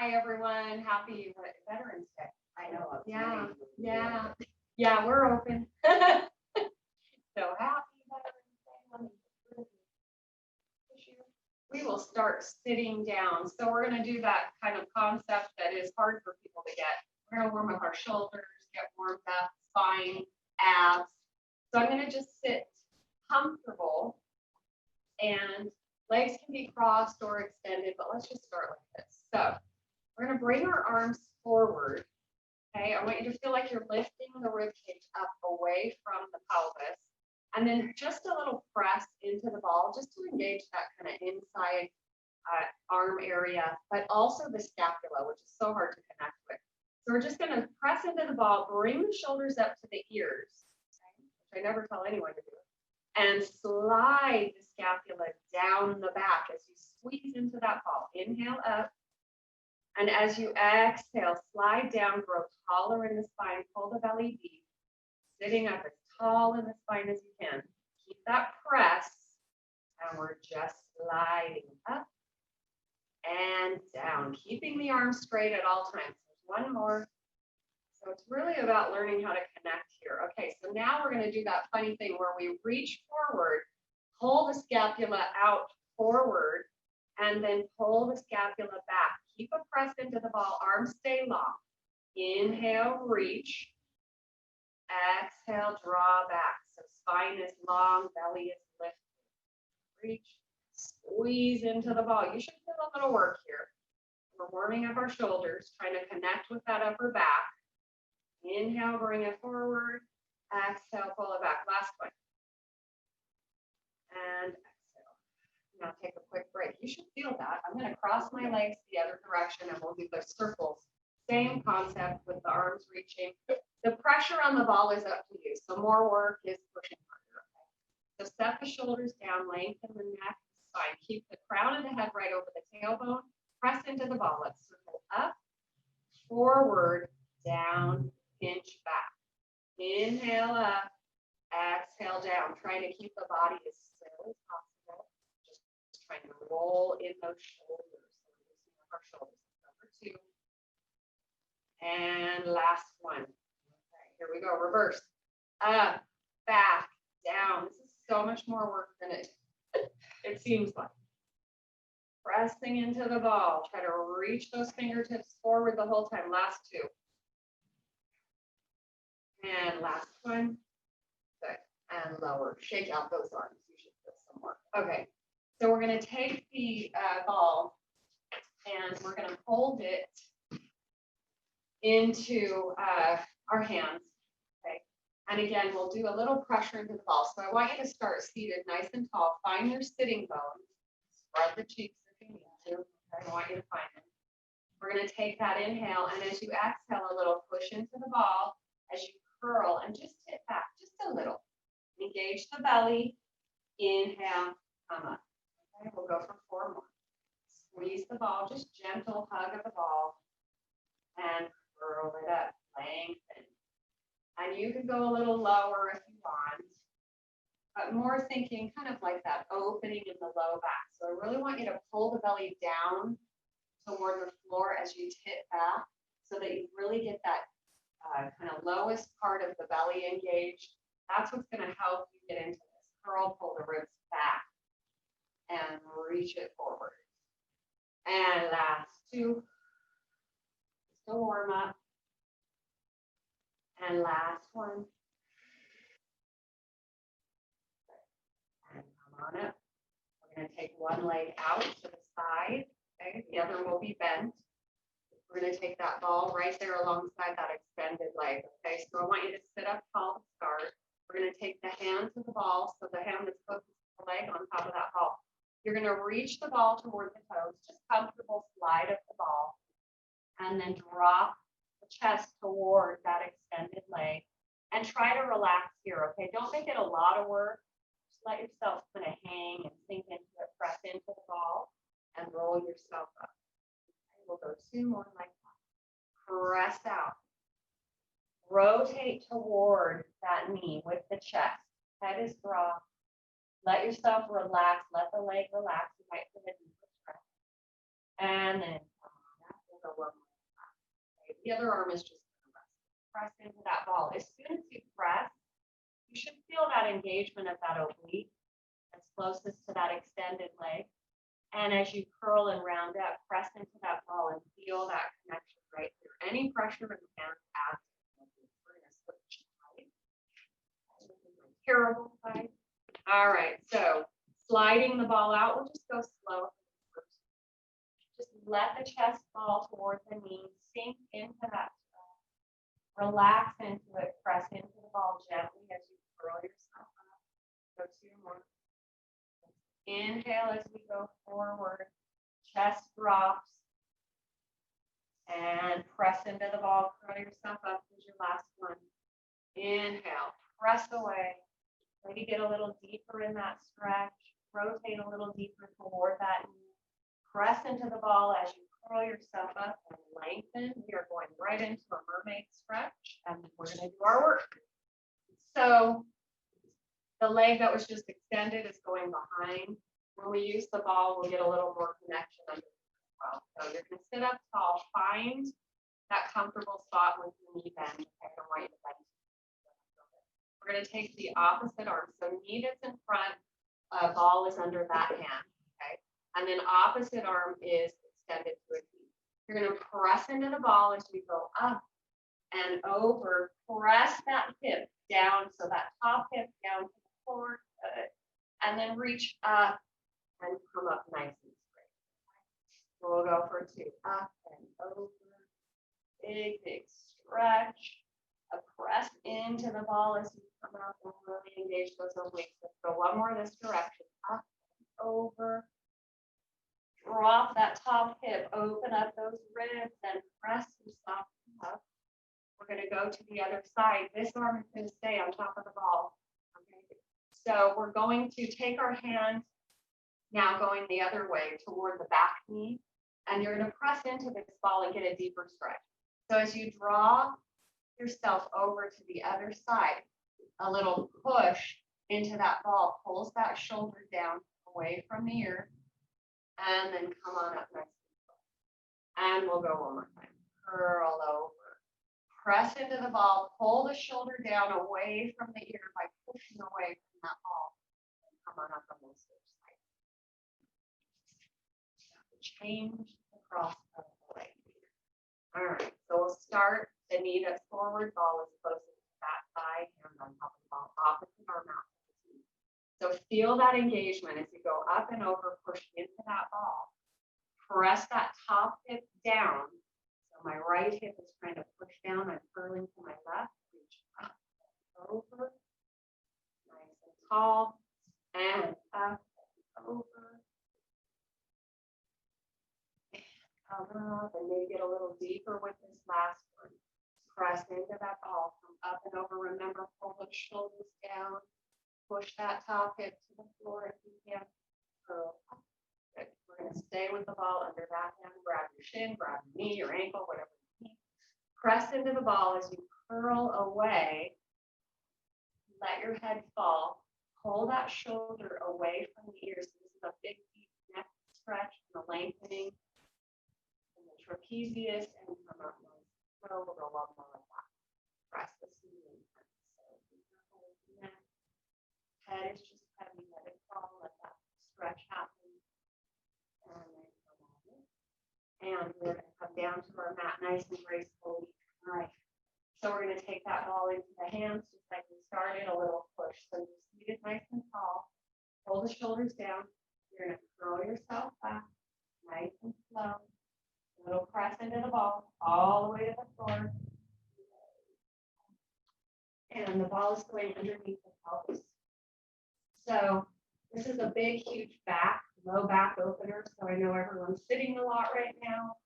Hi, everyone. Happy Veterans Day. I know. Yeah, we're open. So happy Veterans Day. Let me get rid of the tissue. We will start sitting down. So we're going to do that kind of concept that is hard for people to get. We're going to warm up our shoulders, get warmed up, spine, abs. So I'm going to just sit comfortable, and legs can be crossed or extended, but let's just start like this. So we're going to bring our arms forward. Okay, I want you to feel like you're lifting the rib cage up away from the pelvis, and then just a little press into the ball just to engage that kind of inside arm area, but also the scapula, which is so hard to connect with. So we're just going to press into the ball, bring the shoulders up to the ears, okay, which I never tell anyone to do, and slide the scapula down the back as you squeeze into that ball. Inhale up. And as you exhale, slide down, grow taller in the spine, pull the belly deep, sitting up as tall in the spine as you can. Keep that press, and we're just sliding up and down, keeping the arms straight at all times. There's one more. So it's really about learning how to connect here. Okay, so now we're going to do that funny thing where we reach forward, pull the scapula out forward, and then pull the scapula back. Keep a press into the ball, arms stay long. Inhale, reach. Exhale, draw back. So spine is long, belly is lifted. Reach, squeeze into the ball. You should feel a little work here. We're warming up our shoulders, trying to connect with that upper back. Inhale, bring it forward. Exhale, pull it back. Last one. And now take a quick break. You should feel that. I'm going to cross my legs the other direction, and we'll do the circles. Same concept with the arms reaching. The pressure on the ball is up to you. So more work is pushing harder. Okay? So set the shoulders down, lengthen the neck, spine. Keep the crown of the head right over the tailbone. Press into the ball. Let's circle up, forward, down, pinch back. Inhale up, exhale down. Trying to keep the body as still as possible. Trying to roll in those shoulders. So loosening up our shoulders. Number two. And last one. Okay, here we go. Reverse. Up, back, down. This is so much more work than it seems like. Pressing into the ball. Try to reach those fingertips forward the whole time. Last two. And last one. Good. And lower. Shake out those arms. You should feel some more. Okay. So we're going to take the ball, and we're going to hold it into our hands. Okay. And again, we'll do a little pressure into the ball. So I want you to start seated nice and tall. Find your sitting bones. Spread the cheeks if you need to. Okay. I want you to find them. We're going to take that inhale, and as you exhale a little, push into the ball as you curl and just hit back just a little. Engage the belly. Inhale, come up. Okay, we'll go for 4 more. Squeeze the ball, just gentle hug of the ball, and curl it up, lengthen. And you can go a little lower if you want, but more thinking kind of like that opening in the low back. So I really want you to pull the belly down toward the floor as you tit back, so that you really get that kind of lowest part of the belly engaged. That's what's going to help you get into this. Curl, pull the ribs back, and reach it forward. And last two. Just a warm up. And last one. And come on up. We're going to take one leg out to the side. Okay, the other will be bent. We're going to take that ball right there alongside that extended leg. Okay, so I want you to sit up tall to start. We're going to take the hands of the ball, so the hand is closest to the leg on top of that ball. You're going to reach the ball toward the toes, just comfortable slide of the ball, and then drop the chest toward that extended leg, and try to relax here. Okay, don't make it a lot of work. Just let yourself kind of hang and sink into it. Press into the ball and roll yourself up. Okay, we'll go 2 more like that. Press out. Rotate toward that knee with the chest. Head is dropped. Let yourself relax. Let the leg relax. You might feel a deeper stretch. And then come on up. We'll go The other arm is just gonna rest. Press into that ball. As soon as you press, you should feel that engagement of that oblique that's closest to that extended leg. And as you curl and round up, press into that ball and feel that connection right here. Any pressure in the hand adds. We're gonna switch sides. Terrible side. All right, so sliding the ball out, we'll just go slow. Just let the chest fall towards the knees, sink into that. Relax into it, press into the ball gently as you curl yourself up. Go 2 more. Inhale as we go forward, chest drops. And press into the ball, curl yourself up. Here's your last one. Inhale, press away. Maybe get a little deeper in that stretch. Rotate a little deeper toward that knee. Press into the ball as you curl yourself up and lengthen. We are going right into a mermaid stretch, and we're going to do our work. So the leg that was just extended is going behind. When we use the ball, we'll get a little more connection under as well. So you're going to sit up tall, find that comfortable spot with your knee bend. I don't want you to bend. We're going to take the opposite arm. So knee that's in front, ball is under that hand. Okay. And then opposite arm is extended to a T. You're going to press into the ball as we go up and over. Press that hip down, so that top hip down to the floor. Good. And then reach up and come up nice and straight. We'll go for 2. Up and over. Big, big stretch. Press into the ball as you come up and really engage those obliques. Let's go one more this direction. Up and over. Drop that top hip. Open up those ribs and press and soften up. We're going to go to the other side. This arm is going to stay on top of the ball. Okay. So we're going to take our hand now going the other way toward the back knee. And you're going to press into this ball and get a deeper stretch. So as you draw yourself over to the other side, a little push into that ball pulls that shoulder down away from the ear, and then come on up nice and we'll go one more time. Curl over, press into the ball, pull the shoulder down away from the ear by pushing away from that ball, and come on up on this other side. Change across the leg. All right, so we'll start. The knee that's forward, ball is closest to that thigh, hand on top of the ball, opposite arm out to the knee. So feel that engagement as you go up and over, push into that ball. Press that top hip down. So my right hip is trying to push down. I'm curling to my left. Reach up and over. Nice and tall. And up and over. And come up and maybe get a little deeper with this last one. Press into that ball, come up and over. Remember, pull the shoulders down. Push that top hip to the floor if you can. Curl up. Good. We're going to stay with the ball under that hand. Grab your shin, grab your knee, your ankle, whatever you need. Press into the ball as you curl away. Let your head fall. Pull that shoulder away from the ears. This is a big, deep neck stretch and the lengthening in the trapezius, and come up. We'll go one more like that. Press the ceiling. So neck. Head is just heavy. Let it fall. Let that stretch happen. And then come on. And we're going to come down to our mat nice and gracefully. All right. So we're going to take that ball into the hands just like we started. A little push. So you're seated nice and tall. Pull the shoulders down. You're going to curl yourself back. Nice and slow. A little press into the ball, all the way to the floor. And the ball is going underneath the pelvis. So this is a big, huge back, low back opener. So I know everyone's sitting a lot right now.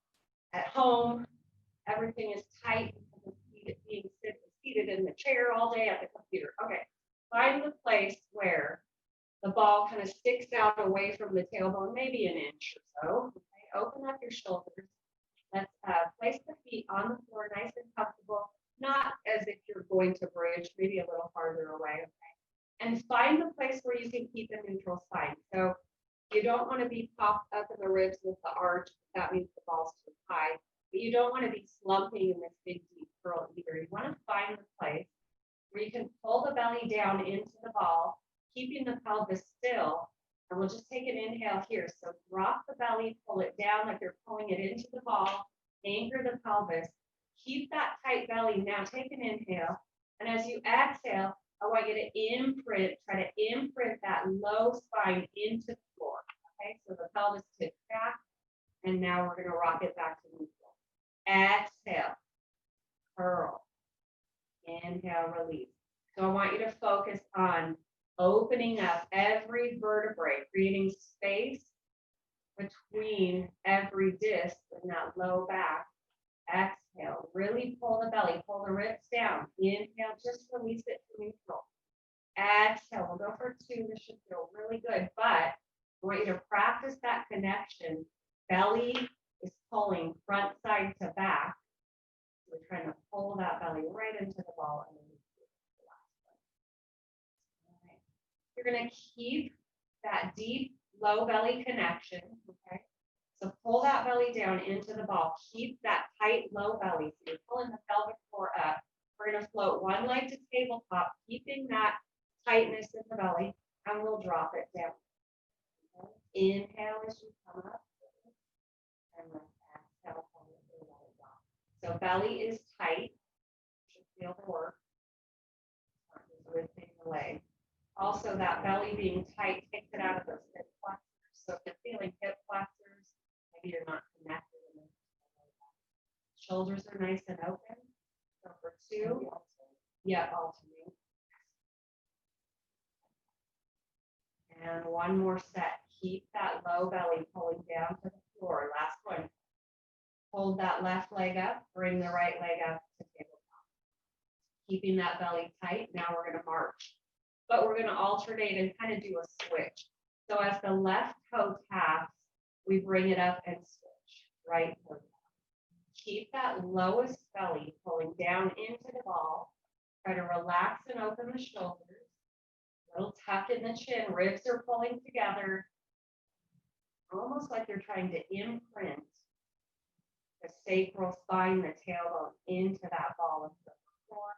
At home, everything is tight because of being seated in the chair all day at the computer. Okay, find the place where the ball kind of sticks out away from the tailbone, maybe an inch or so. Okay, open up your shoulders. Let's place the feet on the floor, nice and comfortable, not as if you're going to bridge, maybe a little farther away, okay? And find the place where you can keep a neutral spine. So you don't want to be popped up in the ribs with the arch. That means the ball's too high. But you don't want to be slumping in this big deep curl either. You want to find the place where you can pull the belly down into the ball, keeping the pelvis still. And we'll just take an inhale here. So drop the belly, pull it down like you're pulling it into the ball, anchor the pelvis, keep that tight belly. Now take an inhale. And as you exhale, I want you to try to imprint that low spine into the floor. Okay, so the pelvis tips back. And now we're going to rock it back to neutral. Exhale, curl. Inhale, release. So I want you to focus on opening up every vertebrae, creating space between every disc in that low back. Exhale, really pull the belly, pull the ribs down. Inhale, just release it to neutral. Exhale, we'll go for 2. This should feel really good, but I want you to practice that connection. Belly is pulling front side to back. We're trying to pull that belly right into the ball and release it. All right. You're going to keep that deep low belly connection. Okay. So pull that belly down into the ball. Keep that tight low belly. So you're pulling the pelvic floor up. We're going to float one leg to tabletop, keeping that tightness in the belly, and we'll drop it down. Okay. Inhale as you come up. And then exhale, pull it through, let it drop. So belly is tight. You should feel the work. Not just lifting the leg. Also, that belly being tight takes it out of those hip flexors. So if you're feeling hip flexors, maybe you're not connected. Shoulders are nice and open. So for 2, yeah, alternate. And one more set. Keep that low belly pulling down to the floor. Last one. Hold that left leg up. Bring the right leg up to tabletop. Keeping that belly tight. Now we're going to march. But we're going to alternate and kind of do a switch. So as the left toe taps, we bring it up and switch. Right toe tap. Keep that lowest belly pulling down into the ball. Try to relax and open the shoulders. A little tuck in the chin. Ribs are pulling together. Almost like you're trying to imprint the sacral spine, the tailbone into that ball of the floor.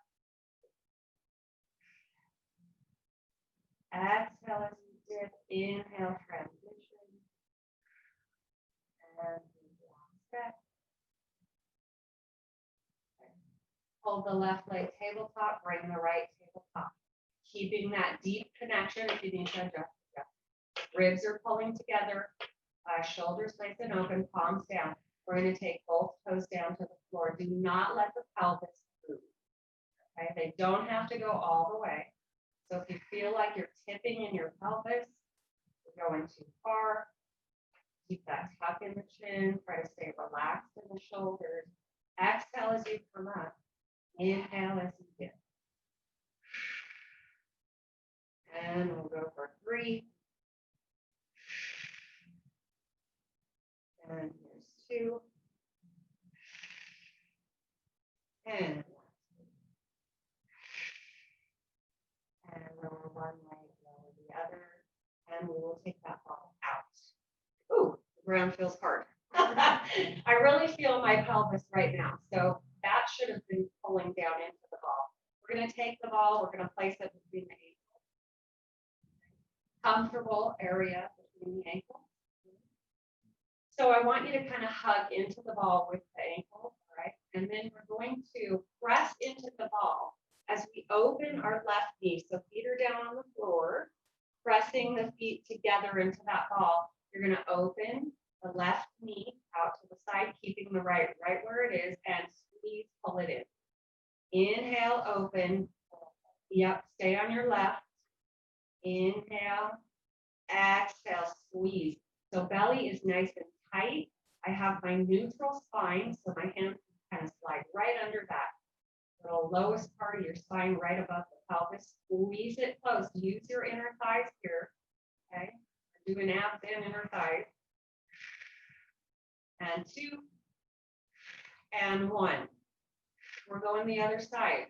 Exhale as you dip. Inhale, transition. And step. Hold the left leg tabletop, bring the right tabletop. Keeping that deep connection if you need to adjust. Ribs are pulling together. Shoulders nice and open, palms down. We're going to take both toes down to the floor. Do not let the pelvis move. Okay, they don't have to go all the way. So if you feel like you're tipping in your pelvis, you're going too far, keep that tuck in the chin. Try to stay relaxed in the shoulders. Exhale as you come up. Inhale as you dip. And we'll go for 3. And here's 2. And lower one leg, lower the other. And we will take that ball out. Ooh, the ground feels hard. I really feel my pelvis right now. So that should have been pulling down into the ball. We're going to take the ball. We're going to place it between the ankles. Comfortable area between the ankles. So I want you to kind of hug into the ball with the ankle, all right? And then we're going to press into the ball as we open our left knee. So feet are down on the floor, pressing the feet together into that ball. You're going to open the left knee out to the side, keeping the right where it is, and squeeze, pull it in. Inhale, open. Yep, stay on your left. Inhale, exhale, squeeze. So belly is nice and tight. I have my neutral spine, so my hands kind of slide right under that little lowest part of your spine, right above the pelvis. Squeeze it close. Use your inner thighs here. Okay, do an abs and inner thighs. And 2, and 1. We're going the other side.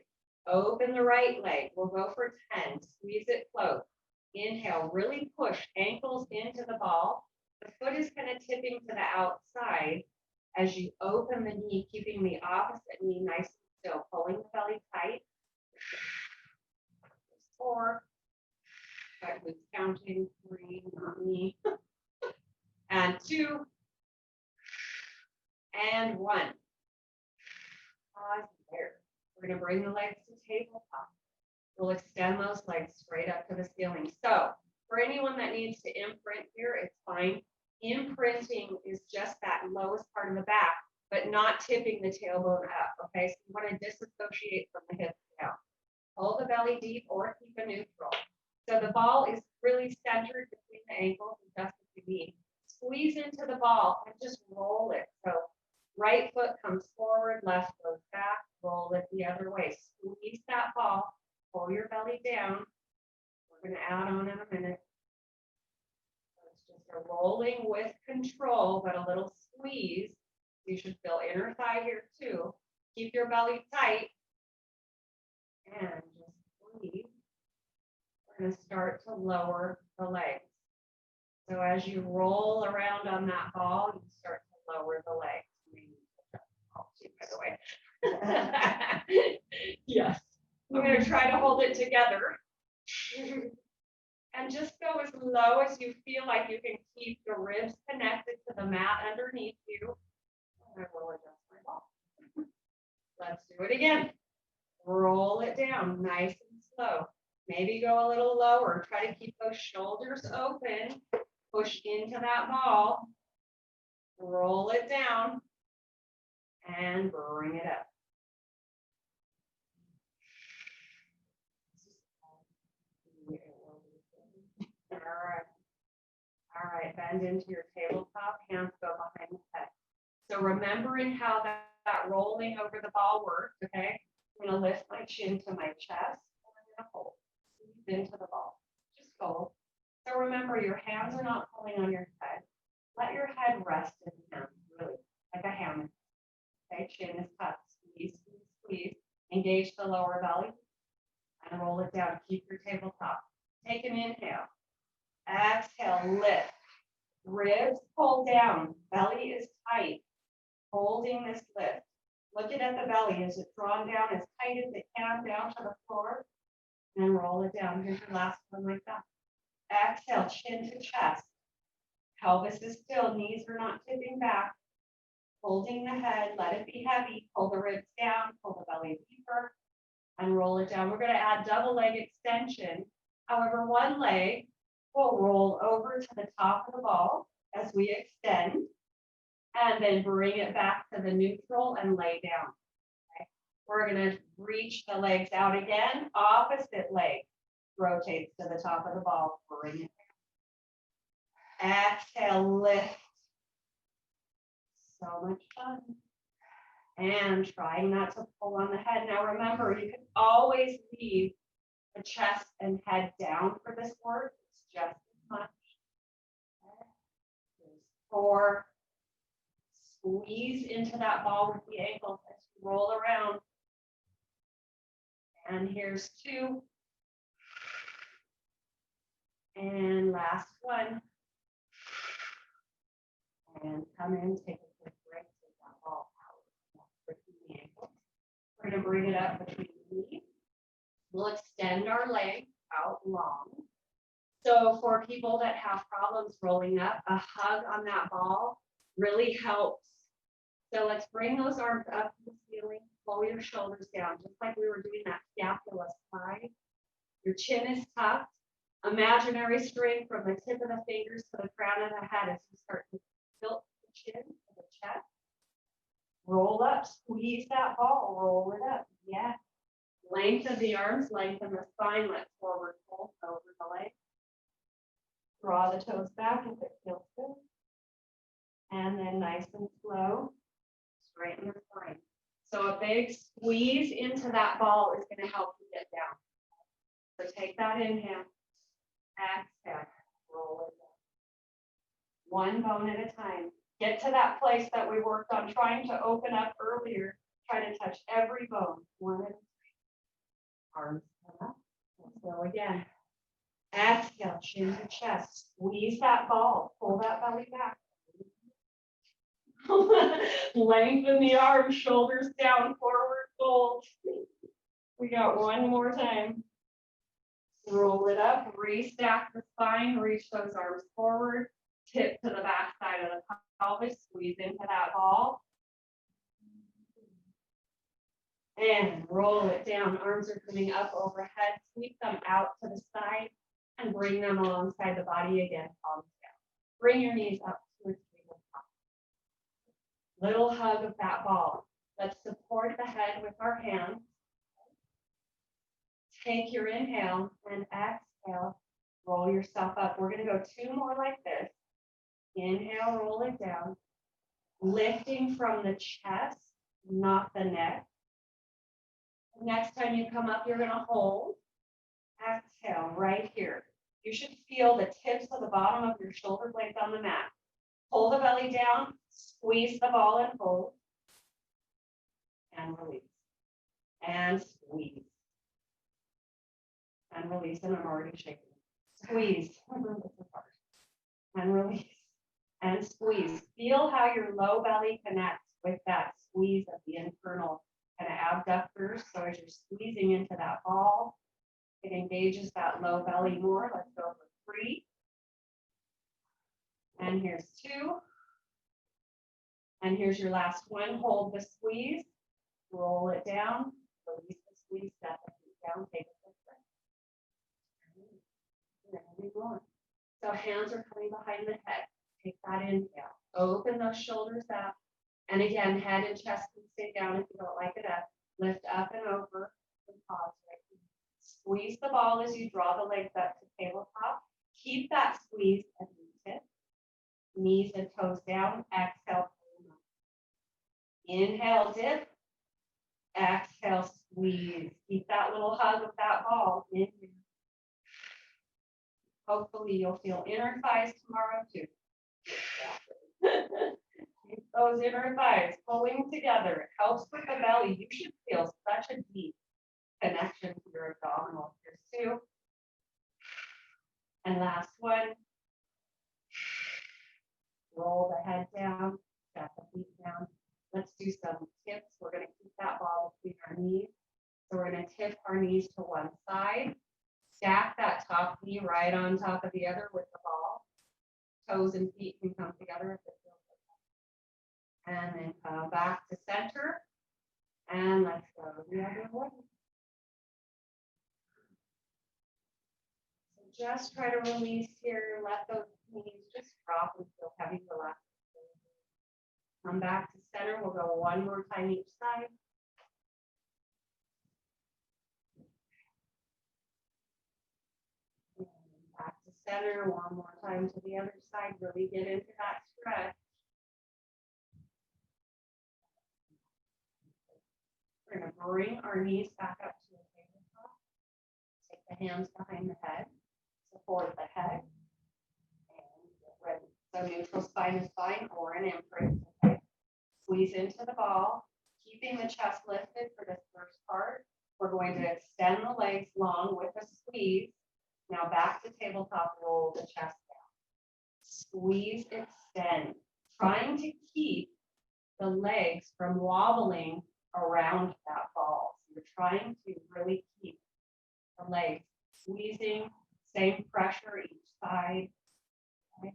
Open the right leg. We'll go for 10. Squeeze it close. Inhale, really push ankles into the ball. The foot is kind of tipping to the outside. As you open the knee, keeping the opposite knee nice and still, pulling the belly tight. 4. That was counting 3, not me. And 2. And 1. Pause there. We're going to bring the legs to tabletop. We'll extend those legs straight up to the ceiling. So for anyone that needs to imprint here, it's fine. Imprinting is just that lowest part of the back, but not tipping the tailbone up. Okay, so you want to disassociate from the hips down. Hold the belly deep or keep a neutral. So the ball is really centered between the ankles and just what you need. Squeeze into the ball and just roll it. So right foot comes forward, left goes back, roll it the other way. Squeeze that ball, pull your belly down. We're going to add on in a minute. It's just a rolling with control, but a little squeeze. You should feel inner thigh here too. Keep your belly tight. And just squeeze. We're going to start to lower the legs. So as you roll around on that ball, you start to lower the legs. By the way. Yes. I'm going to try to hold it together. And just go as low as you feel like you can keep your ribs connected to the mat underneath you. I will adjust my ball. Let's do it again. Roll it down nice and slow. Maybe go a little lower. Try to keep those shoulders open. Push into that ball. Roll it down. And bring it up. All right, bend into your tabletop, hands go behind the head. So remembering how that rolling over the ball works, okay? I'm gonna lift my chin to my chest, and I'm gonna hold, squeeze into the ball, just hold. So remember, your hands are not pulling on your head. Let your head rest in the hands, really, like a hammock. Okay, chin is tucked, squeeze, squeeze, squeeze. Engage the lower belly, and roll it down, keep your tabletop. Take an inhale. Exhale, lift. Ribs pull down. Belly is tight. Holding this lift. Looking at the belly. Is it drawn down as tight as it can down to the floor? And roll it down. Here's your last one like that. Exhale, chin to chest. Pelvis is still. Knees are not tipping back. Holding the head. Let it be heavy. Pull the ribs down. Pull the belly deeper. And roll it down. We're going to add double leg extension. However, one leg will roll over to the top of the ball as we extend, and then bring it back to the neutral and lay down. Okay. We're going to reach the legs out again. Opposite leg rotates to the top of the ball. Bring it down. Exhale, lift. So much fun. And trying not to pull on the head. Now remember, you can always leave the chest and head down for this work. It's just as much. There's 4. Squeeze into that ball with the ankles as you roll around. And here's 2. And last one. And come in, take a quick break, take that ball out. Between the ankles. We're going to bring it up between the knees. We'll extend our legs out long. So for people that have problems rolling up, a hug on that ball really helps. So let's bring those arms up to the ceiling, pull your shoulders down, just like we were doing that scapula slide. Your chin is tucked. Imaginary string from the tip of the fingers to the crown of the head as you start to tilt the chin to the chest. Roll up, squeeze that ball, roll it up. Yeah. Lengthen the arms, lengthen the spine, let forward fold over the leg. Draw the toes back if it feels good. And then nice and slow, straighten the spine. So a big squeeze into that ball is going to help you get down. So take that inhale, exhale, roll it down. One bone at a time. Get to that place that we worked on trying to open up earlier. Try to touch every bone, one at a time. Arms up. Let's go again. Exhale, chin to chest. Squeeze that ball. Pull that belly back. Lengthen the arms, shoulders down, forward fold. We got one more time. Roll it up, restack the spine, reach those arms forward, tip to the back side of the pelvis, squeeze into that ball. And roll it down. Arms are coming up overhead. Sweep them out to the side and bring them alongside the body again. Palms down. Bring your knees up towards tabletop. Little hug of that ball. Let's support the head with our hands. Take your inhale and exhale. Roll yourself up. We're going to go 2 more like this. Inhale, roll it down. Lifting from the chest, not the neck. Next time you come up, you're going to hold. Exhale right here. You should feel the tips of the bottom of your shoulder blades on the mat. Pull the belly down, squeeze the ball and hold. And release. And squeeze. And release. And I'm already shaking. Squeeze. And release. And squeeze. Feel how your low belly connects with that squeeze of the internal kind of abductors. So as you're squeezing into that ball, it engages that low belly more. Let's go for 3. And here's 2. And here's your last one. Hold the squeeze. Roll it down. Release the squeeze. Step the feet down. Take a quick breath. And then on. So hands are coming behind the head. Take that inhale. Open those shoulders up. And again, head and chest can stay down if you don't like it up. Lift up and over and pause right here. Squeeze the ball as you draw the legs up to tabletop. Keep that squeeze at the tip. Knees and toes down. Exhale. Inhale, dip. Exhale, squeeze. Keep that little hug of that ball in here. Hopefully you'll feel inner thighs tomorrow too. Keep those inner thighs pulling together. It helps with the belly. You should feel such a deep connection to your abdominals. Here's 2. And last one. Roll the head down, step the feet down. Let's do some tips. We're going to keep that ball between our knees. So we're going to tip our knees to one side. Stack that top knee right on top of the other with the ball. Toes and feet can come together if it feels like that. And then come back to center. And let's go the other way. So just try to release here. Let those knees just drop and feel heavy, relax. Come back to center. We'll go one more time each side. And back to center. One more time to the other side. Really get into that stretch. We're going to bring our knees back up to the tabletop. Take the hands behind the head. Support the head. And get ready. So neutral spine is fine, or an imprint. Okay. Squeeze into the ball, keeping the chest lifted for this first part. We're going to extend the legs long with a squeeze. Now back to tabletop, roll the chest down. Squeeze, extend. Trying to keep the legs from wobbling around that ball. So you're trying to really keep the legs squeezing, same pressure each side. Okay.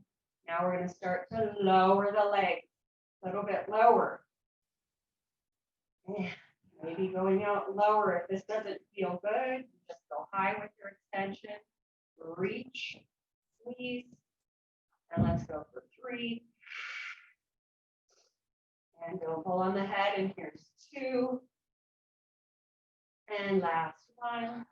Now we're going to start to lower the legs a little bit lower. Maybe going out lower. If this doesn't feel good, just go high with your extension. Reach, squeeze, and let's go for 3. And go pull on the head, and here's 2. And last one.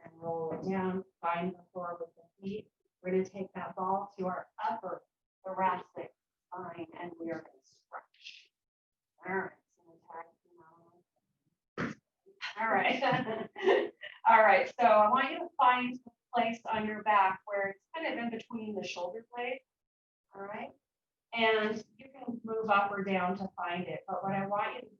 And roll it down, find the floor with the feet. We're going to take that ball to our upper thoracic spine, and we are going to stretch. All right. All right. So I want you to find a place on your back where it's kind of in between the shoulder blades. All right. And you can move up or down to find it. But what I want you to do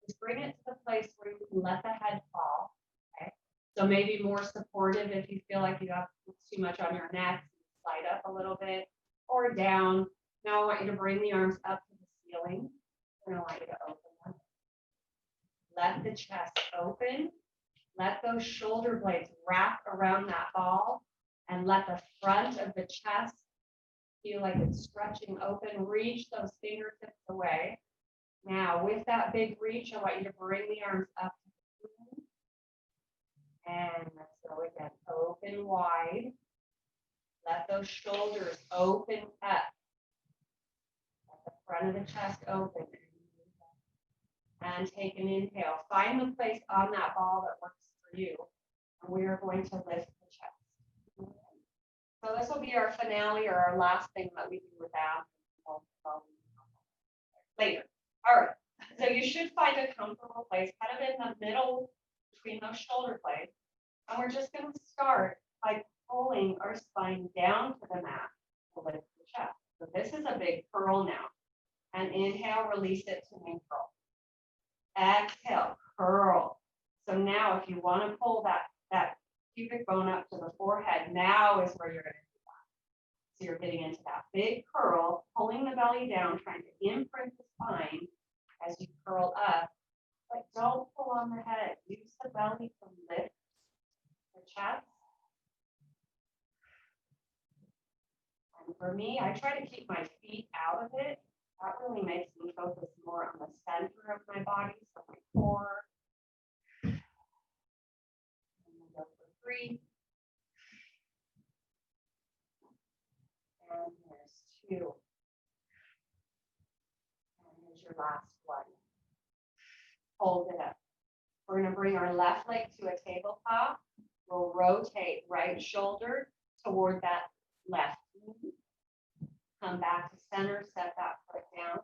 is bring it to the place where you can let the head fall. Okay. So maybe more supportive if you feel like you have too much on your neck, slide up a little bit or down. Now I want you to bring the arms up to the ceiling, and I want you to open them. Let the chest open. Let those shoulder blades wrap around that ball, and let the front of the chest feel like it's stretching open. Reach those fingertips away. Now, with that big reach, I want you to bring the arms up to the ceiling. And let's go again. Open wide. Let those shoulders open up. Let the front of the chest open. And take an inhale. Find the place on that ball that works for you. And we are going to lift the chest. So this will be our finale or our last thing that we do with that later. All right. So you should find a comfortable place kind of in the middle between those shoulder blades. And we're just going to start by pulling our spine down to the mat to lift the chest. So this is a big curl now. And inhale, release it to neutral. Exhale, curl. So now if you want to pull that pubic bone up to the forehead, now is where you're going to do that. So you're getting into that big curl, pulling the belly down, trying to imprint the spine as you curl up, but don't pull on the head. Use the belly to lift the chest. And for me, I try to keep my feet out of it. That really makes me focus more on the center of my body, so my core. And we'll go for 3. And here's 2. And here's your last one. Hold it up. We're going to bring our left leg to a tabletop. We'll rotate right shoulder toward that left knee. Come back to center, set that foot down.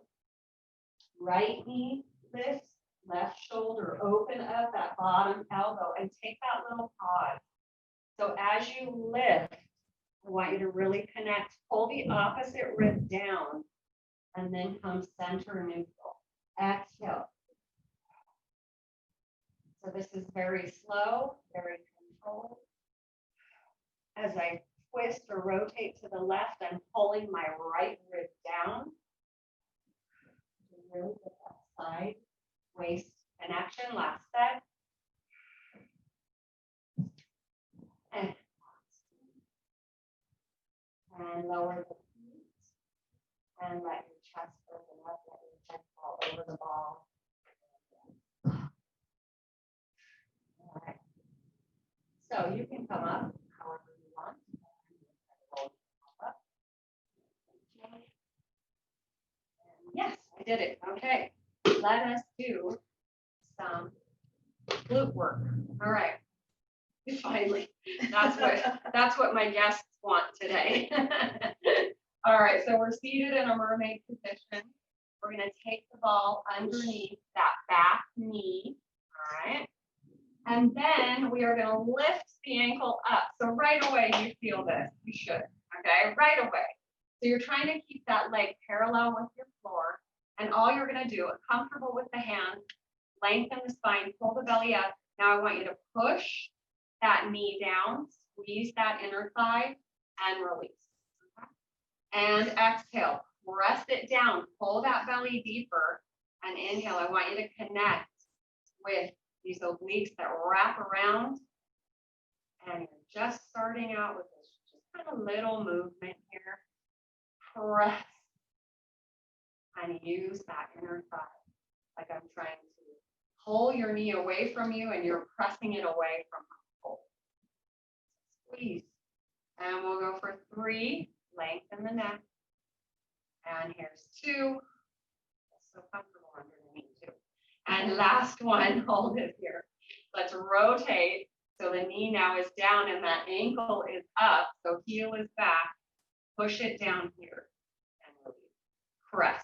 Right knee lifts, left shoulder, open up that bottom elbow and take that little pause. So as you lift, I want you to really connect, pull the opposite rib down, and then come center neutral. Exhale. So this is very slow, very controlled. As I twist or rotate to the left, I'm pulling my right rib down. Really get that side waist connection. Last set. And lower the feet. And let your chest open up. Let your chest fall over the ball. All right. So you can come up however you want. Yes, I did it. Okay. Let us do some glute work. All right. Finally, that's what my guests want today. All right, so we're seated in a mermaid position. We're going to take the ball underneath that back knee. All right. And then we are going to lift the ankle up. So right away you feel this. You should. Okay, right away. So you're trying to keep that leg parallel with your floor. And all you're going to do, comfortable with the hands, lengthen the spine, pull the belly up. Now I want you to push that knee down, squeeze that inner thigh, and release. Okay. And exhale, press it down, pull that belly deeper, and inhale. I want you to connect with these obliques that wrap around. And you're just starting out with this just kind of little movement here. Press and use that inner thigh. Like I'm trying to pull your knee away from you and you're pressing it away from the pole. Squeeze. And we'll go for 3. Lengthen the neck. And here's 2. It's so comfortable underneath too. And last one, hold it here. Let's rotate. So the knee now is down and that ankle is up. So heel is back. Push it down here and release. Press.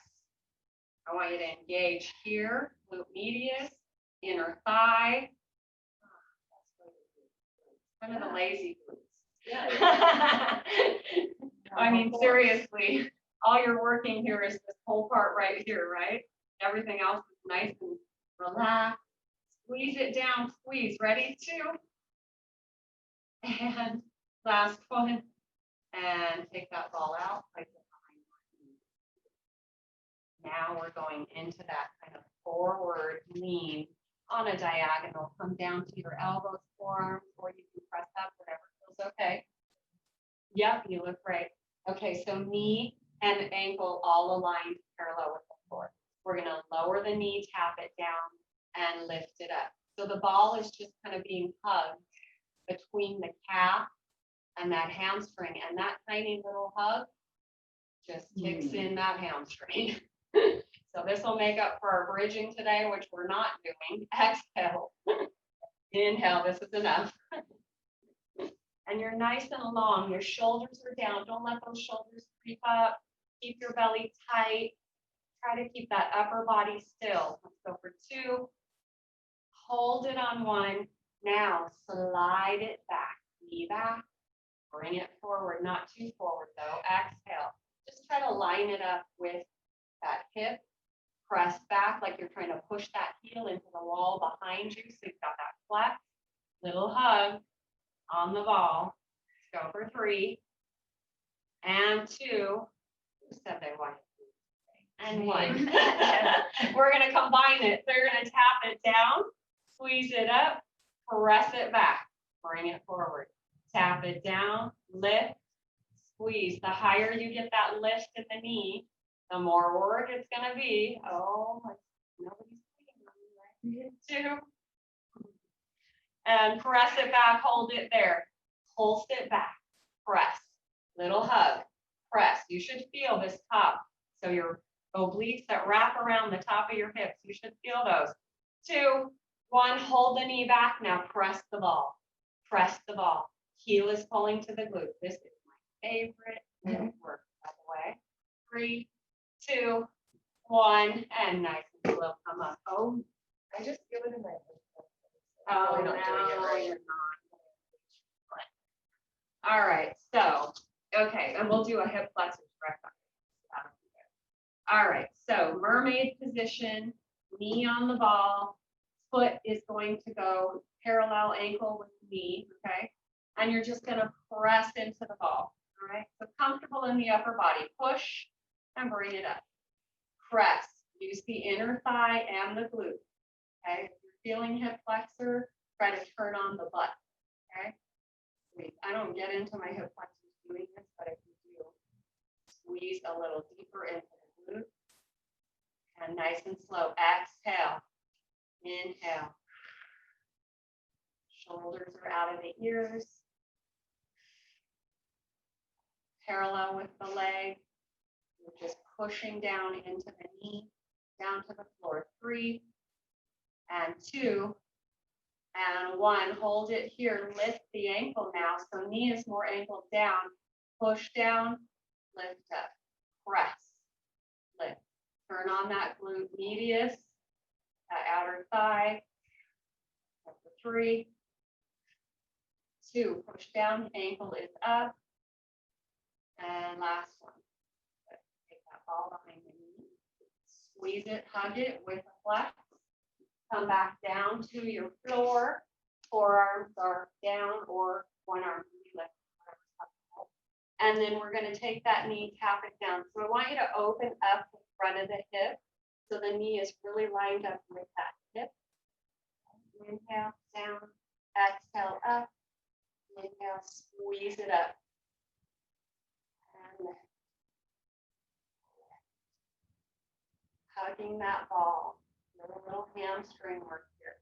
I want you to engage here, glute medius, inner thigh. Kind of the lazy glutes. Yeah. I mean, seriously, all you're working here is this whole part right here, right? Everything else is nice and relaxed. Squeeze it down, squeeze. Ready? 2. And last one. And take that ball out. Place it behind Now we're going into that kind of forward lean on a diagonal. Come down to your elbows, forearms, or you can press up, whatever feels okay. Yep, you look great. Okay, so knee and ankle all aligned parallel with the floor. We're gonna lower the knee, tap it down, and lift it up. So the ball is just kind of being hugged between the calf and that hamstring, and that tiny little hug just kicks in that hamstring. So this will make up for our bridging today, which we're not doing. Exhale. Inhale, this is enough. And you're nice and long. Your shoulders are down. Don't let those shoulders creep up. Keep your belly tight. Try to keep that upper body still. Let's go for 2. Hold it on 1. Now slide it back. Knee back. Bring it forward. Not too forward though. Exhale. Just try to line it up with that hip. Press back like you're trying to push that heel into the wall behind you. So you've got that flex. Little hug on the ball. Let's go for 3. And 2. Who said they wanted to? And 1. We're going to combine it. So you're going to tap it down, squeeze it up, press it back, bring it forward. Tap it down, lift, squeeze. The higher you get that lift in the knee, the more work it's going to be. Oh, nobody's waiting on me, right? 2. And press it back, hold it there. Pulse it back, press. Little hug, press. You should feel this top. So your obliques that wrap around the top of your hips, you should feel those. 2, 1, hold the knee back. Now press the ball. Press the ball. Heel is pulling to the glute. This is my favorite work, by the way. 3, 2, 1, and nice and slow. Come up. Oh, I just feel it in my head. oh, Really not doing it no, right. you're not. All right, so, okay, and we'll do a hip flexor direct. All right, so mermaid position, knee on the ball, foot is going to go parallel ankle with knee, okay? And you're just gonna press into the ball, all right? So comfortable in the upper body, push and bring it up. Press, use the inner thigh and the glute, okay? If you're feeling hip flexor, try to turn on the butt, okay? I don't get into my hip flexors doing this, but if you do, squeeze a little deeper into the glute. And nice and slow, exhale, inhale. Shoulders are out of the ears. Parallel with the leg. You're just pushing down into the knee, down to the floor. 3, and 2, and 1. Hold it here, lift the ankle now. So knee is more ankle down. Push down, lift up, press, lift. Turn on that glute medius, that outer thigh. Number 3, 2, push down, ankle is up. And last one. Take that ball behind the knee. Squeeze it, hug it with a flex. Come back down to your floor. Forearms are down or one arm lift. And then we're going to take that knee, tap it down. So I want you to open up the front of the hip so the knee is really lined up with that hip. Inhale, down, exhale, up. Inhale, squeeze it up. And hugging that ball. Little hamstring work here.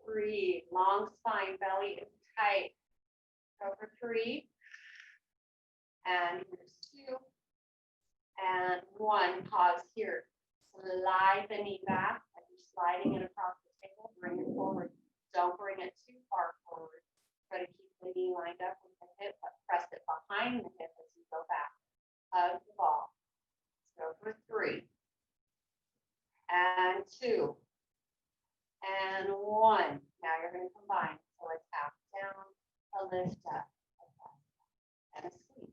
Breathe, long spine, belly is tight. Over 3, and here's 2, and 1. Pause here. Slide the knee back as you're sliding it across the table. Bring it forward. Don't bring it too far forward. Try to keep the knee lined up with the hip, but press it behind the hip as you go back. Hug the ball. Let's go for 3, and 2, and 1. Now you're going to combine. So a tap down, a lift up, and a squeeze.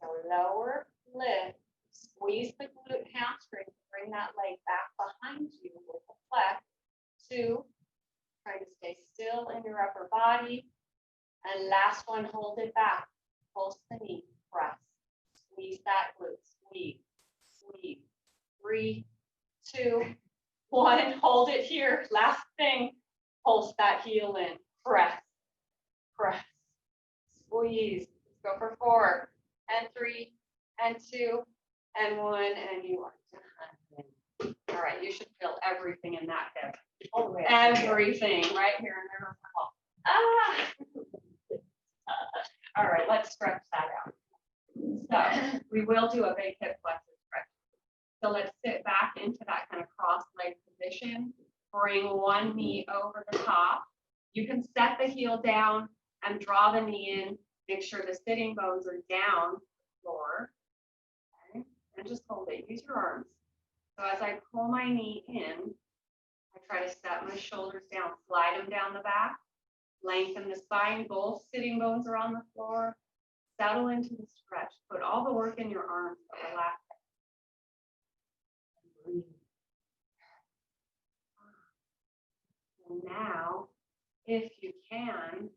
So lower, lift, squeeze the glute hamstring, bring that leg back behind you with a flex. 2, try to stay still in your upper body. And last one, hold it back. Pulse the knee, press, squeeze Squeeze that glute. Squeeze, squeeze. 3, 2, 1. Hold it here. Last thing. Pulse that heel in. Press, press. Squeeze. Let's go for 4 and 3 and 2 and 1, and you are done. All right, you should feel everything in that hip. All the way up. Everything right here in the middle. Ah. All right, let's stretch that out. So we will do a big hip flexor stretch. So let's sit back into that kind of cross leg position. Bring one knee over the top. You can set the heel down and draw the knee in. Make sure the sitting bones are down the floor. Okay? And just hold it. Use your arms. So as I pull my knee in, I try to set my shoulders down, slide them down the back, lengthen the spine. Both sitting bones are on the floor. Settle into the stretch. Put all the work in your arms, but relax. And breathe. And now, if you can,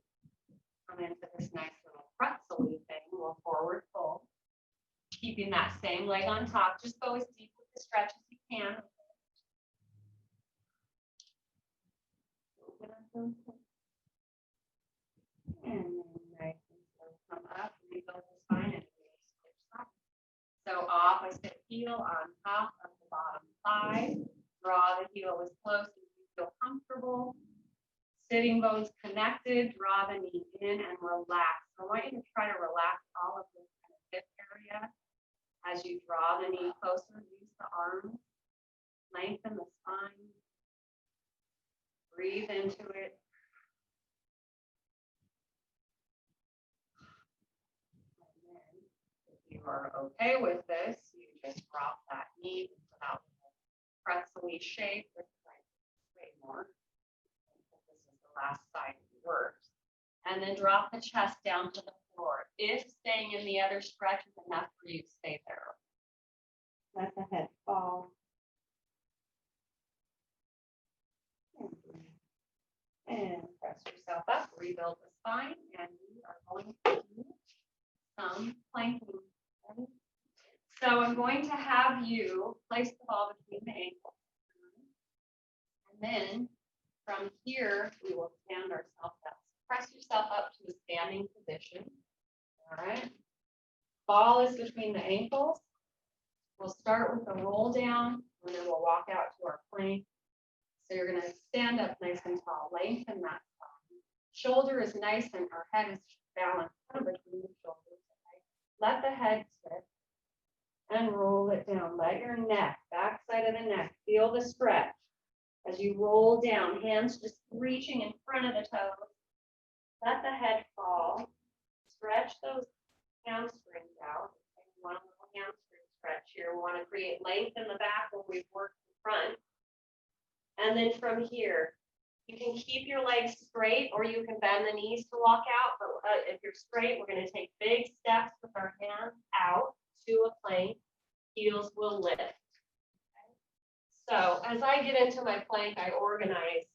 come into this nice little pretzel-y thing, little forward fold. Keeping that same leg on top. Just go as deep with the stretch as you can. Open up those hips. And then nice and slow, come up, rebuild the spine, and switch sides. So opposite heel on top of the bottom thigh. Draw the heel as close as you feel comfortable. Sitting bones connected. Draw the knee in and relax. I want you to try to relax all of this kind of hip area. As you draw the knee closer, use the arms. Lengthen the spine. Breathe into it. You are okay with this, you just drop that knee into that pretzel-y shape. This way more. This is the last side works. And then drop the chest down to the floor. If staying in the other stretch is enough for you, stay there. Let the head fall. And press yourself up, rebuild the spine, and we are going to do some planking. Ready? So I'm going to have you place the ball between the ankles. And then from here, we will stand ourselves up. Press yourself up to a standing position. All right. Ball is between the ankles. We'll start with a roll down, and then we'll walk out to our plank. So you're going to stand up nice and tall, lengthen that spine. Shoulder is nice and our head is balanced kind of between the shoulders. Okay? Let the head sit and roll it down. Let your neck, back side of the neck, feel the stretch. As you roll down, hands just reaching in front of the toes. Let the head fall. Stretch those hamstrings out. One little hamstring stretch here. We want to create length in the back when we've worked the front. And then from here, you can keep your legs straight or you can bend the knees to walk out. But if you're straight, we're going to take big steps with our hands out to a plank. Heels will lift. Okay. So as I get into my plank, I organize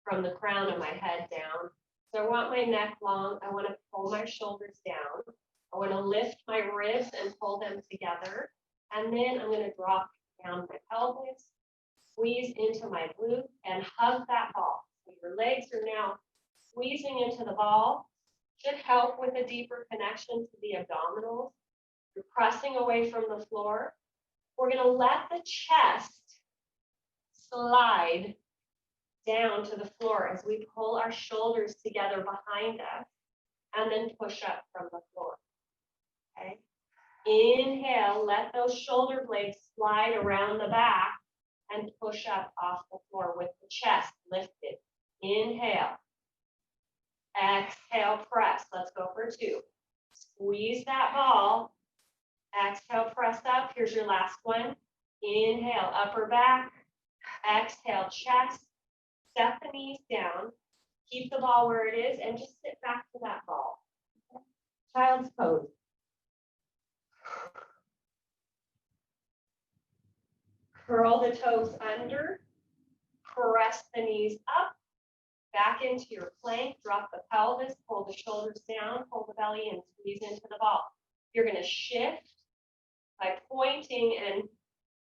from the crown of my head down. So I want my neck long. I want to pull my shoulders down. I want to lift my ribs and pull them together. And then I'm going to drop down my pelvis. Squeeze into my glute and hug that ball. So your legs are now squeezing into the ball. Should help with a deeper connection to the abdominals. You're pressing away from the floor. We're going to let the chest slide down to the floor as we pull our shoulders together behind us and then push up from the floor. Okay. Inhale, let those shoulder blades slide around the back and push up off the floor with the chest lifted. Inhale. Exhale, press. Let's go for 2. Squeeze that ball. Exhale, press up. Here's your last one. Inhale, upper back. Exhale, chest. Set the knees down. Keep the ball where it is and just sit back to that ball. Okay. Child's pose. Curl the toes under, press the knees up, back into your plank, drop the pelvis, pull the shoulders down, pull the belly and squeeze into the ball. You're going to shift by pointing and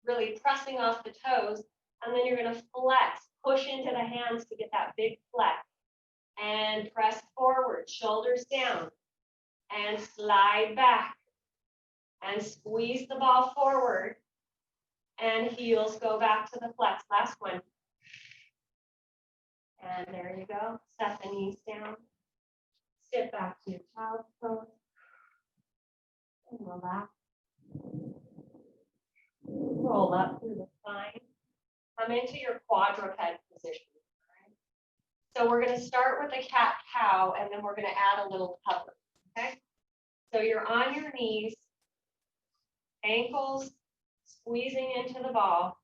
really pressing off the toes. And then you're going to flex, push into the hands to get that big flex. And press forward, shoulders down. And slide back. And squeeze the ball forward. And heels go back to the flex. Last one. And there you go. Set the knees down. Sit back to your child's pose. And relax. Roll up through the spine. Come into your quadruped position. Right? So we're going to start with a cat-cow, and then we're going to add a little cover. Okay? So you're on your knees, ankles squeezing into the ball.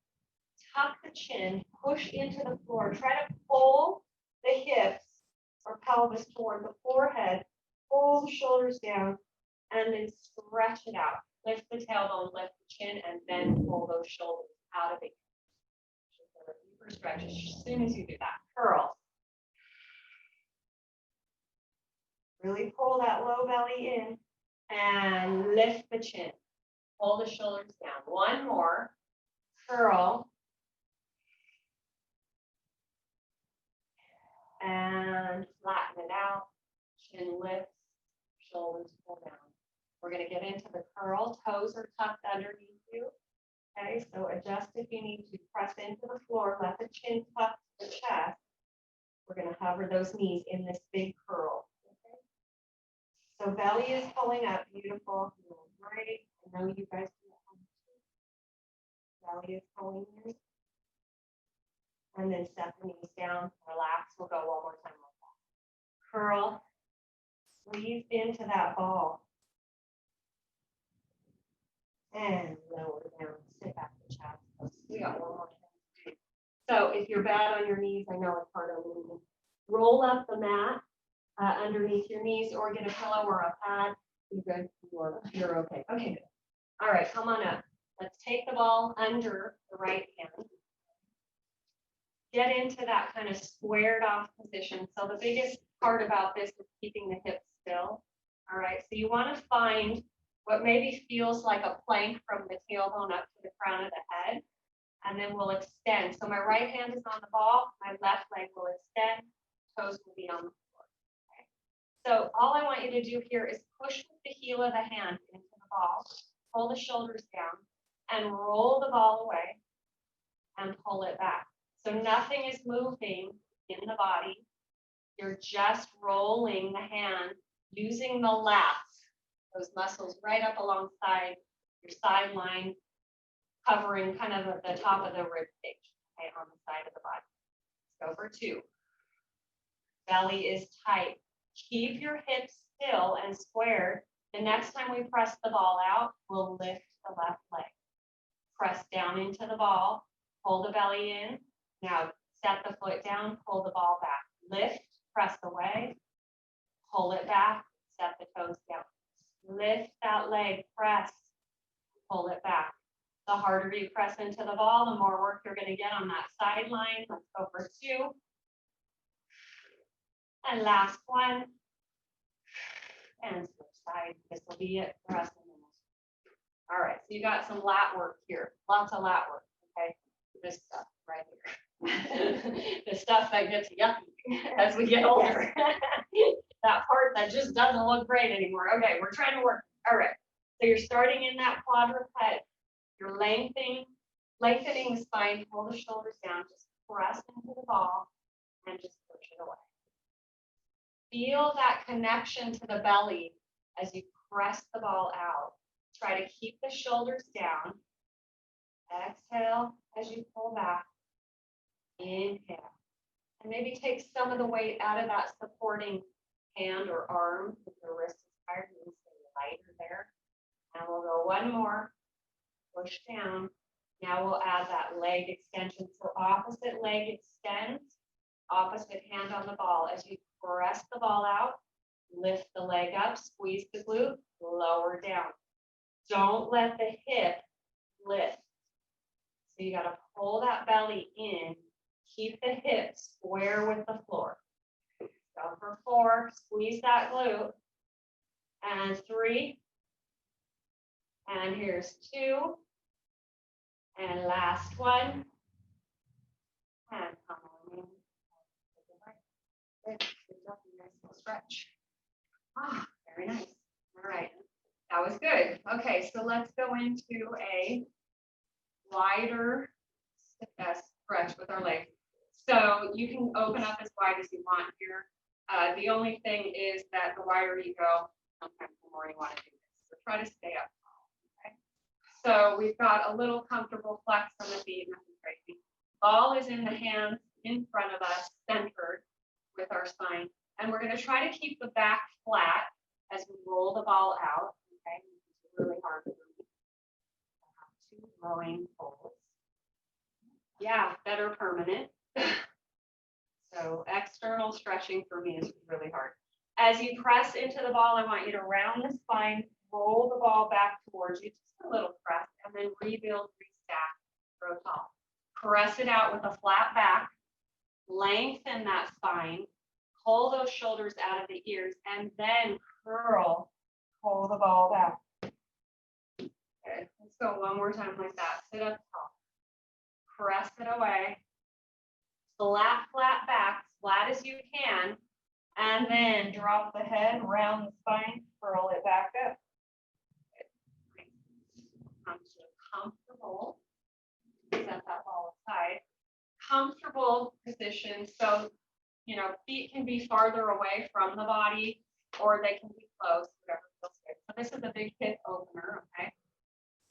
Tuck the chin, push into the floor. Try to pull the hips or pelvis toward the forehead. Pull the shoulders down, and then stretch it out. Lift the tailbone, lift the chin, and then pull those shoulders out of it. Deeper stretch as soon as you do that. Curl. Really pull that low belly in and lift the chin. Pull the shoulders down. One more. Curl. And flatten it out. Chin lifts, shoulders pull down. We're going to get into the curl. Toes are tucked underneath you. Okay, so adjust if you need to. Press into the floor. Let the chin tuck to the chest. We're going to hover those knees in this big curl. Okay? So belly is pulling up. Beautiful. Great. I know you guys do that. Belly is pulling in. And then set the knees down. Relax. We'll go one more time like that. Curl. Squeeze into that ball. And lower down, sit back to child's pose. We got one more thing to do. So if you're bad on your knees, I know it's hard on your knees. Roll up the mat underneath your knees, or get a pillow or a pad. You good? You're okay. Okay, good. All right, come on up. Let's take the ball under the right hand. Get into that kind of squared off position. So the biggest part about this is keeping the hips still. All right, so you want to find what maybe feels like a plank from the tailbone up to the crown of the head, and then we'll extend. So my right hand is on the ball, my left leg will extend, toes will be on the floor. Okay? So all I want you to do here is push with the heel of the hand into the ball, pull the shoulders down, and roll the ball away, and pull it back. So nothing is moving in the body. You're just rolling the hand using the lats. Those muscles right up alongside your sideline, covering kind of at the top of the rib cage, okay, on the side of the body. Let's go for 2. Belly is tight. Keep your hips still and squared. The next time we press the ball out, we'll lift the left leg. Press down into the ball, pull the belly in. Now set the foot down, pull the ball back. Lift, press away, pull it back, set the toes down. Lift that leg, press, pull it back. The harder you press into the ball, the more work you're going to get on that sideline. Let's go for 2. And last one. And switch sides. This will be it for us in a minute. All right, so you got some lat work here. Lots of lat work, okay? This stuff right here. The stuff that gets yucky as we get older. That part that just doesn't look great anymore. Okay, we're trying to work. All right. So you're starting in that quadruped. You're lengthening the spine. Pull the shoulders down. Just press into the ball and just push it away. Feel that connection to the belly as you press the ball out. Try to keep the shoulders down. Exhale as you pull back. Inhale. And maybe take some of the weight out of that supporting hand or arm. If your wrist is tired, you can stay lighter there. And we'll go one more. Push down. Now we'll add that leg extension. So opposite leg extends, opposite hand on the ball. As you press the ball out, lift the leg up, squeeze the glute, lower down. Don't let the hip lift. So you got to pull that belly in. Keep the hips square with the floor. Go for 4, squeeze that glute. And 3. And here's 2. And last one. And come on in. Good job, you guys. We'll stretch. Ah, very nice. All right, that was good. Okay, so let's go into a wider stretch with our legs. So you can open up as wide as you want here. The only thing is that the wider you go, sometimes the more you want to do this. So try to stay up tall. Okay. So we've got a little comfortable flex on the feet, nothing crazy. Ball is in the hands in front of us, centered with our spine. And we're going to try to keep the back flat as we roll the ball out. Okay, this is really hard for me. I have 2 rowing poles. Yeah, better permanent. So external stretching for me is really hard. As you press into the ball, I want you to round the spine, roll the ball back towards you, just a little press, and then rebuild, restack, grow tall. Press it out with a flat back, lengthen that spine, pull those shoulders out of the ears, and then curl, pull the ball back. Okay, let's go one more time like that. Sit up tall. Press it away. Flat back, flat as you can, and then drop the head, round the spine, curl it back up. Come to a comfortable, set that ball aside. Comfortable position, so, you know, feet can be farther away from the body, or they can be close, whatever feels good. So this is a big hip opener, okay?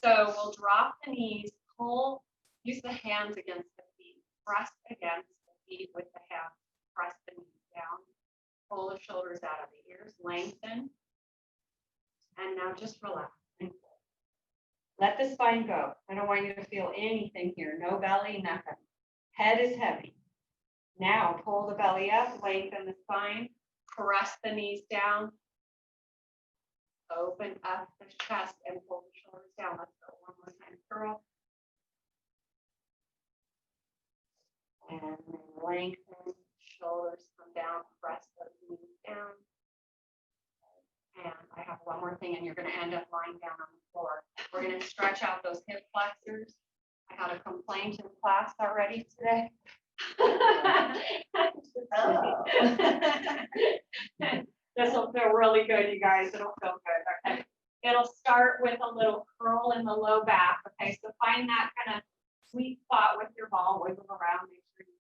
So we'll drop the knees, pull, use the hands against the feet, press against the feet with the hands, press the knees down, pull the shoulders out of the ears, lengthen, and now just relax and pull. Let the spine go. I don't want you to feel anything here, no belly, nothing. Head is heavy. Now pull the belly up, lengthen the spine, press the knees down, open up the chest and pull the shoulders down. Let's go one more time, curl. And then lengthen, shoulders come down, press those knees down. And I have one more thing, and you're going to end up lying down on the floor. We're going to stretch out those hip flexors. I had a complaint in class already today. This will feel really good, you guys. It'll feel good. Okay. It'll start with a little curl in the low back. Okay, so find that kind of sweet spot with your ball, wiggle around, make sure you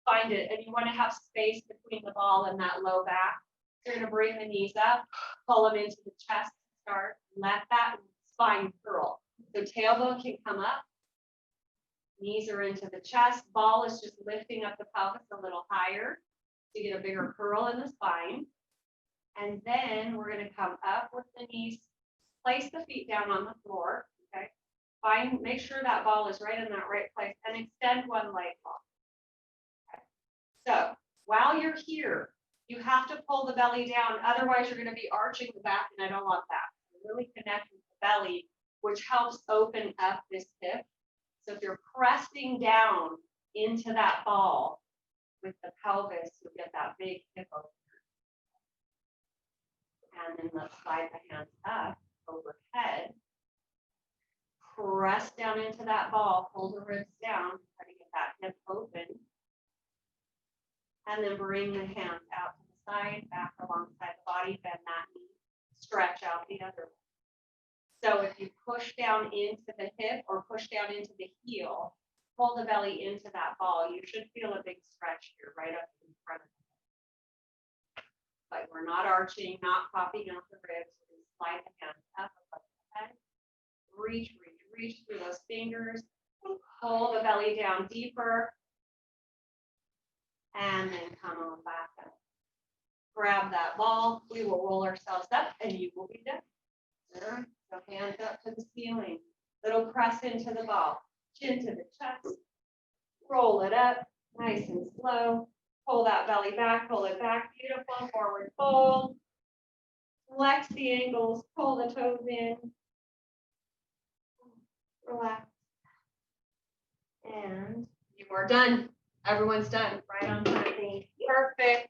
find it. And you want to have space between the ball and that low back. You're going to bring the knees up, pull them into the chest, start, let that spine curl. So tailbone can come up, knees are into the chest, ball is just lifting up the pelvis a little higher to get a bigger curl in the spine. And then we're going to come up with the knees, place the feet down on the floor, okay? Make sure that ball is right in that right place and extend one leg long. Okay. So while you're here, you have to pull the belly down, otherwise you're going to be arching the back, and I don't want that. So really connect with the belly, which helps open up this hip. So if you're pressing down into that ball with the pelvis, you'll get that big hip opener. And then let's slide the hands up overhead. Press down into that ball, pull the ribs down, try to get that hip open. And then bring the hands out to the side, back alongside the body, bend that knee, stretch out the other one. So if you push down into the hip or push down into the heel, pull the belly into that ball, you should feel a big stretch here right up in front of you. But we're not arching, not popping out the ribs. We're going to slide the hands up above the head. Reach through those fingers. Pull the belly down deeper. And then come on back up. Grab that ball. We will roll ourselves up and you will be done. All right. So hands up to the ceiling. Little press into the ball. Chin to the chest. Roll it up. Nice and slow. Pull that belly back. Pull it back. Beautiful. Forward fold. Flex the ankles. Pull the toes in. Relax. And you are done. Everyone's done. Right on time. Perfect.